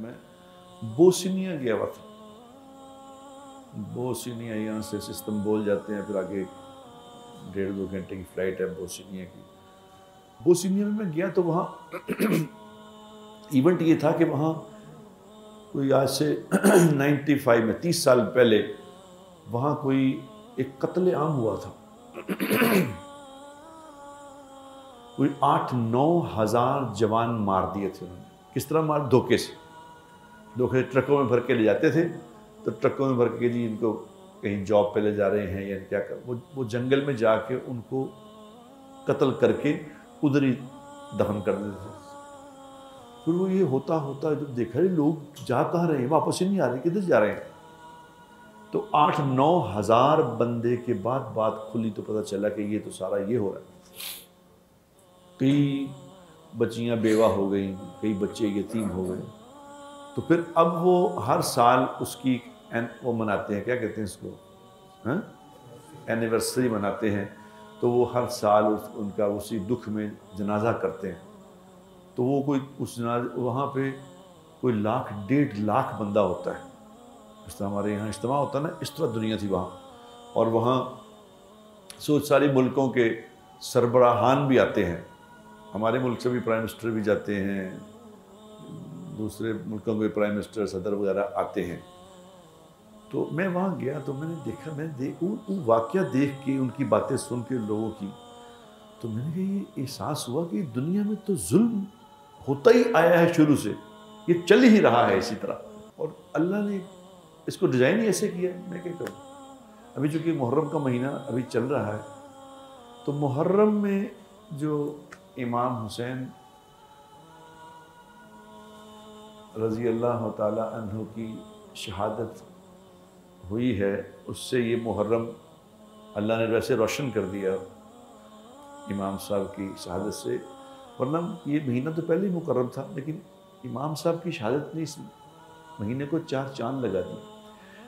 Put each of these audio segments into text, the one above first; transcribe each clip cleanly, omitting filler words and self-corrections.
मैं बोस्निया गया हुआ था। बोस्निया यहाँ से इस्तांबुल जाते हैं, फिर आगे 1.5-2 घंटे की फ़्लाइट है बोस्निया की। बोस्निया में मैं गया तो वहाँ इवेंट ये था कि वहाँ कोई आज से 95 में 30 साल पहले वहाँ कोई एक कत्ले आम हुआ था। कोई 8-9 हज़ार जवान मार दिए थे उन्होंने। किस तरह मार? धोखे से। धोखे ट्रकों में भर के ले जाते थे, तो ट्रकों में भर के जी इनको कहीं जॉब पे ले जा रहे हैं या क्या कर, वो जंगल में जाके उनको कत्ल करके उधर ही दफन कर देते थे। फिर वो ये होता होता जब देखा लोग जा कहाँ रहे हैं, वापस ही नहीं आ रहे, किधर जा रहे हैं। तो 8-9 हज़ार बंदे के बाद बात खुली तो पता चला कि ये तो सारा ये हो रहा है। कई बच्चियां बेवा हो गई, कई बच्चे यतीम हो गए। तो फिर अब वो हर साल उसकी वो मनाते हैं, क्या कहते हैं इसको, एनिवर्सरी मनाते हैं। तो वो हर साल उनका उसी दुख में जनाजा करते हैं। तो वो कोई उस जनाजे वहाँ पे कोई 1.5 लाख बंदा होता है। इस तरह हमारे यहाँ इज्तिमा होता है ना, इस तरह दुनिया थी वहाँ। और वहाँ सारे मुल्कों के सरबराहान भी आते हैं। हमारे मुल्क से भी प्राइम मिनिस्टर भी जाते हैं, दूसरे मुल्कों के प्राइम मिनिस्टर सदर वगैरह आते हैं। तो मैं वहाँ गया तो मैंने देखा, वो वाक़या देख के, उनकी बातें सुन के लोगों की, तो मैंने कहा ये एहसास हुआ कि दुनिया में तो जुल्म होता ही आया है शुरू से, ये चल ही रहा है इसी तरह। और अल्लाह ने इसको डिज़ाइन ही ऐसे किया। मैं क्या करूँ? अभी चूँकि मुहर्रम का महीना अभी चल रहा है, तो मुहर्रम में जो इमाम हुसैन रज़ी अल्लाह ताला अन्हु की शहादत हुई है, उससे ये मुहर्रम अल्लाह ने वैसे रोशन कर दिया इमाम साहब की शहादत से। वरना ये महीना तो पहले ही मुकर्रम था, लेकिन इमाम साहब की शहादत ने इस महीने को 4 चांद लगा दिए।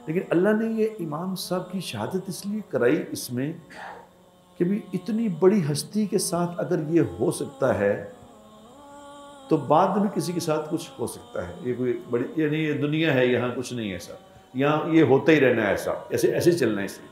लेकिन अल्लाह ने ये इमाम साहब की शहादत इसलिए कराई इसमें कि भी इतनी बड़ी हस्ती के साथ अगर ये हो सकता है, तो बाद में किसी के साथ कुछ हो सकता है। ये कोई बड़ी, यानी ये दुनिया है, यहाँ कुछ नहीं है ऐसा, यहाँ ये होता ही रहना है ऐसा, ऐसे ऐसे चलना है इसलिए।